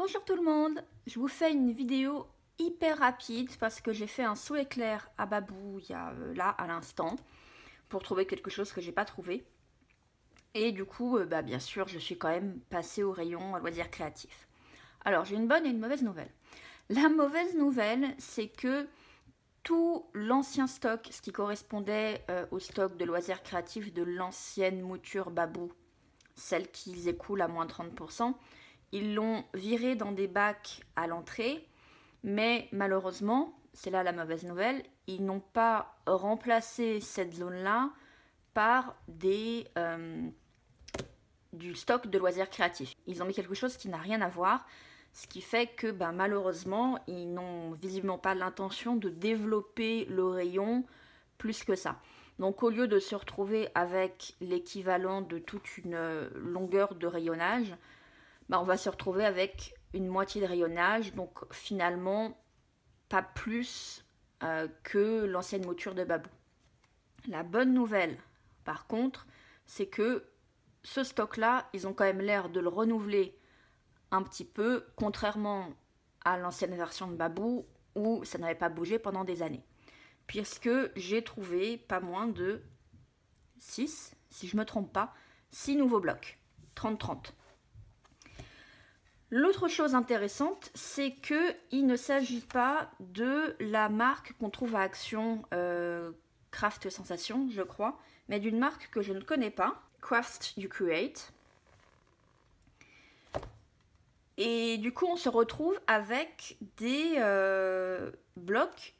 Bonjour tout le monde, je vous fais une vidéo hyper rapide parce que j'ai fait un saut éclair à Babou il y a là à l'instant pour trouver quelque chose que j'ai pas trouvé. Et du coup, bien sûr, je suis quand même passée au rayon loisirs créatifs. Alors, j'ai une bonne et une mauvaise nouvelle. La mauvaise nouvelle, c'est que tout l'ancien stock, ce qui correspondait au stock de loisirs créatifs de l'ancienne mouture Babou, celle qu'ils écoulent à moins 30%, ils l'ont viré dans des bacs à l'entrée, mais malheureusement, c'est là la mauvaise nouvelle, ils n'ont pas remplacé cette zone-là par du stock de loisirs créatifs. Ils ont mis quelque chose qui n'a rien à voir, ce qui fait que malheureusement, ils n'ont visiblement pas l'intention de développer le rayon plus que ça. Donc au lieu de se retrouver avec l'équivalent de toute une longueur de rayonnage, on va se retrouver avec une moitié de rayonnage, donc finalement pas plus que l'ancienne mouture de Babou. La bonne nouvelle, par contre, c'est que ce stock-là, ils ont quand même l'air de le renouveler un petit peu, contrairement à l'ancienne version de Babou, où ça n'avait pas bougé pendant des années. Puisque j'ai trouvé pas moins de 6, si je ne me trompe pas, 6 nouveaux blocs, 30-30. L'autre chose intéressante, c'est qu'il ne s'agit pas de la marque qu'on trouve à Action Craft Sensation, je crois, mais d'une marque que je ne connais pas, Craft You Create. Et du coup, on se retrouve avec des blocs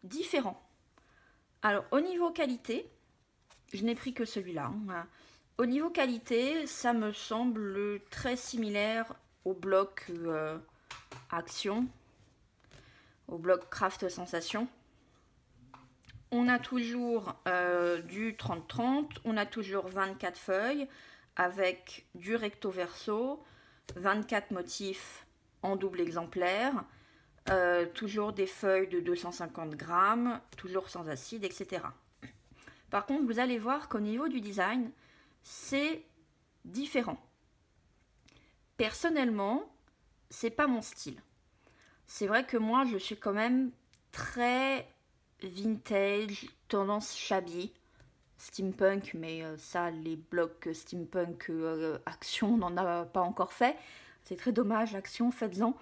différents. Alors, au niveau qualité, je n'ai pris que celui-là. Voilà. Au niveau qualité, ça me semble très similaire au bloc Action, au bloc Craft Sensation. On a toujours du 30-30, on a toujours 24 feuilles avec du recto verso, 24 motifs en double exemplaire, toujours des feuilles de 250 grammes, toujours sans acide, etc. Par contre, vous allez voir qu'au niveau du design, c'est différent. Personnellement, c'est pas mon style. C'est vrai que moi, je suis quand même très vintage, tendance shabby, steampunk, mais ça, les blocs steampunk Action, on n'en a pas encore fait. C'est très dommage, Action, faites-en.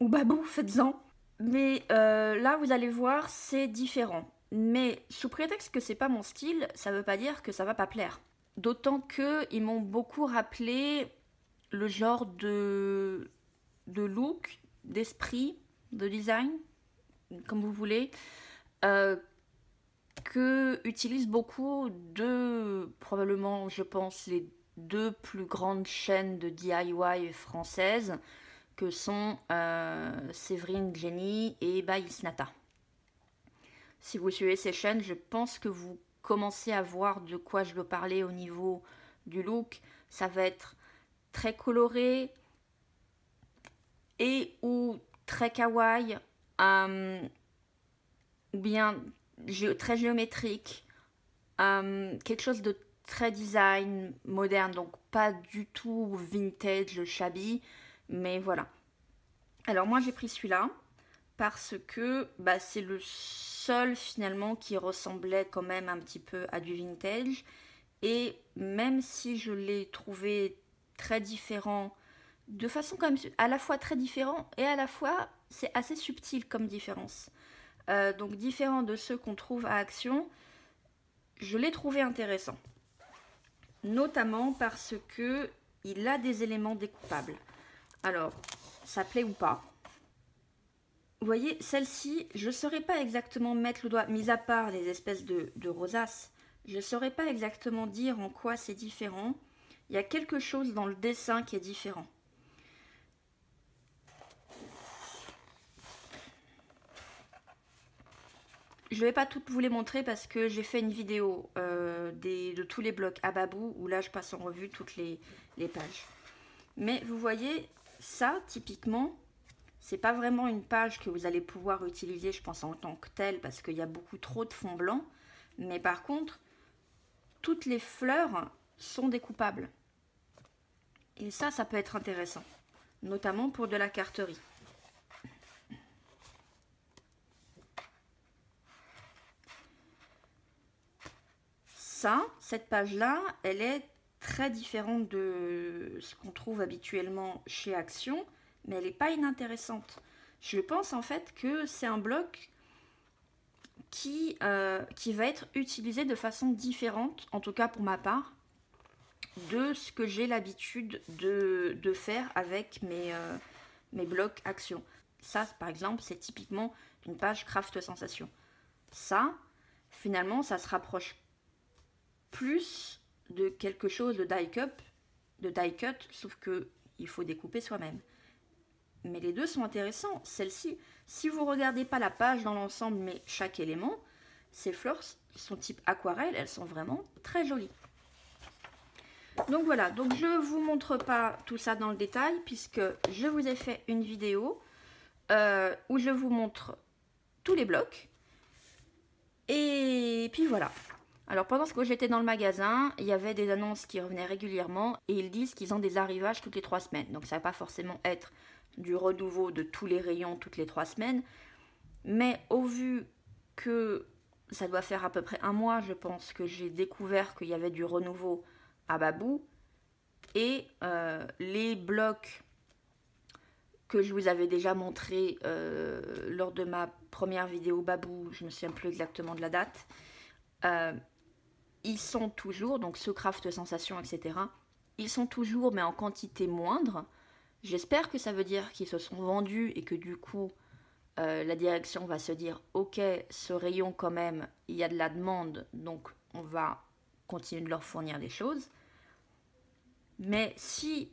Ou Babou, faites-en. Mais là, vous allez voir, c'est différent. Mais sous prétexte que c'est pas mon style, ça veut pas dire que ça va pas plaire. D'autant qu'ils m'ont beaucoup rappelé le genre de look, d'esprit, de design, comme vous voulez, que utilisent beaucoup de, probablement, je pense, les deux plus grandes chaînes de DIY françaises, que sont Séverine Jenny et By Isnata. Si vous suivez ces chaînes, je pense que vous commencez à voir de quoi je veux parler au niveau du look. Ça va être très coloré et ou très kawaii, ou bien très géométrique, quelque chose de très design, moderne, donc pas du tout vintage, shabby, mais voilà. Alors moi j'ai pris celui-là parce que c'est le seul finalement qui ressemblait quand même un petit peu à du vintage, et même si je l'ai trouvé très différent, de façon quand même à la fois très différent et à la fois c'est assez subtil comme différence. Donc différent de ceux qu'on trouve à Action, je l'ai trouvé intéressant. Notamment parce que il a des éléments découpables. Alors, ça plaît ou pas? Vous voyez, celle-ci, je ne saurais pas exactement mettre le doigt, mis à part les espèces de rosaces, je ne saurais pas exactement dire en quoi c'est différent. Il y a quelque chose dans le dessin qui est différent. Je ne vais pas toutes vous les montrer parce que j'ai fait une vidéo de tous les blocs à Babou où là je passe en revue toutes les pages. Mais vous voyez, ça typiquement, c'est pas vraiment une page que vous allez pouvoir utiliser, je pense, en tant que telle parce qu'il y a beaucoup trop de fond blanc. Mais par contre, toutes les fleurs sont découpables. Et ça peut être intéressant. notamment pour de la carterie. Cette page-là, elle est très différente de ce qu'on trouve habituellement chez Action, mais elle n'est pas inintéressante. Je pense en fait que c'est un bloc qui va être utilisé de façon différente, en tout cas pour ma part, de ce que j'ai l'habitude de faire avec mes blocs Action. Ça, par exemple, c'est typiquement une page Craft Sensation. Ça, finalement, ça se rapproche plus de quelque chose de die cut, sauf que il faut découper soi-même. Mais les deux sont intéressants. Celle-ci, si vous regardez pas la page dans l'ensemble, mais chaque élément, ces fleurs sont type aquarelle, elles sont vraiment très jolies. Donc voilà, donc je vous montre pas tout ça dans le détail, puisque je vous ai fait une vidéo où je vous montre tous les blocs. Et puis voilà. Alors pendant que j'étais dans le magasin, il y avait des annonces qui revenaient régulièrement et ils disent qu'ils ont des arrivages toutes les 3 semaines. Donc ça ne va pas forcément être du renouveau de tous les rayons toutes les 3 semaines. Mais au vu que ça doit faire à peu près un mois, je pense, que j'ai découvert qu'il y avait du renouveau à Babou. Et les blocs que je vous avais déjà montré lors de ma première vidéo Babou, je ne me souviens plus exactement de la date, ils sont toujours, donc ce Craft Sensation, etc., ils sont toujours, mais en quantité moindre. J'espère que ça veut dire qu'ils se sont vendus et que du coup, la direction va se dire « Ok, ce rayon quand même, il y a de la demande, donc on va continuer de leur fournir des choses. » Mais si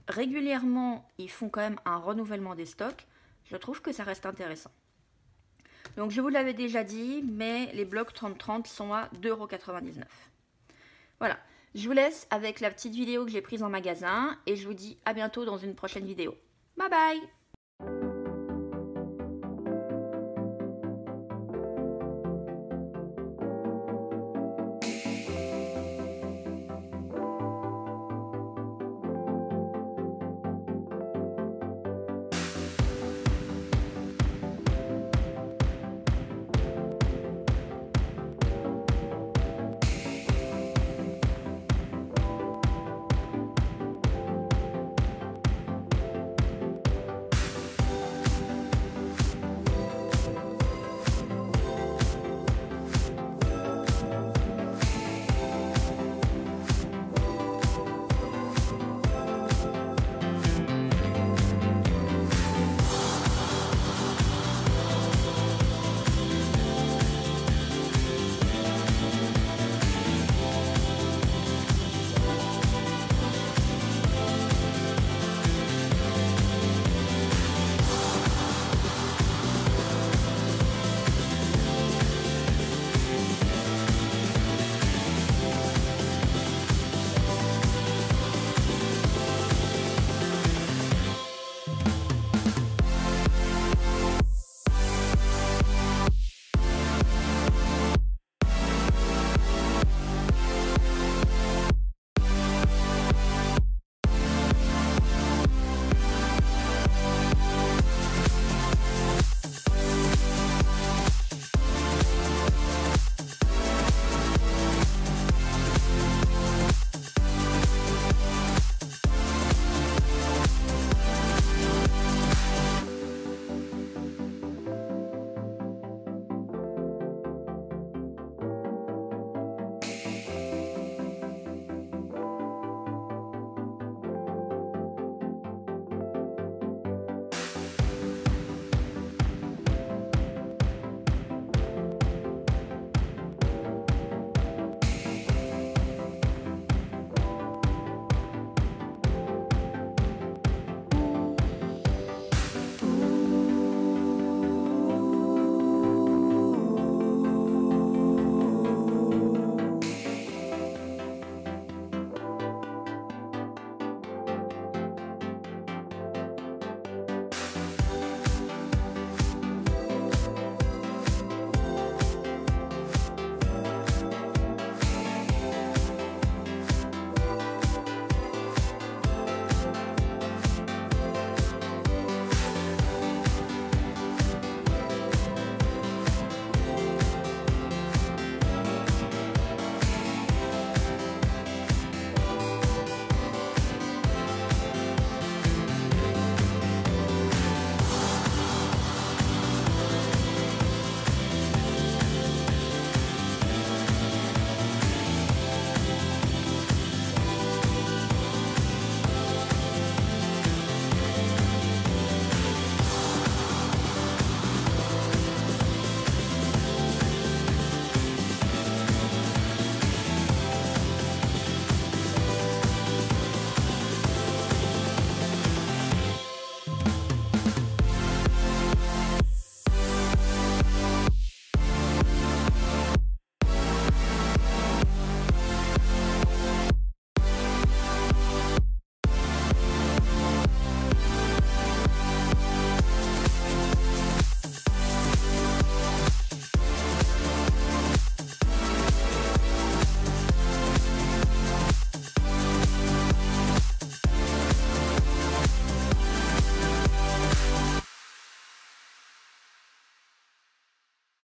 régulièrement, ils font quand même un renouvellement des stocks, je trouve que ça reste intéressant. Donc je vous l'avais déjà dit, mais les blocs 30-30 sont à 2,99 €. Voilà, je vous laisse avec la petite vidéo que j'ai prise en magasin et je vous dis à bientôt dans une prochaine vidéo. Bye bye!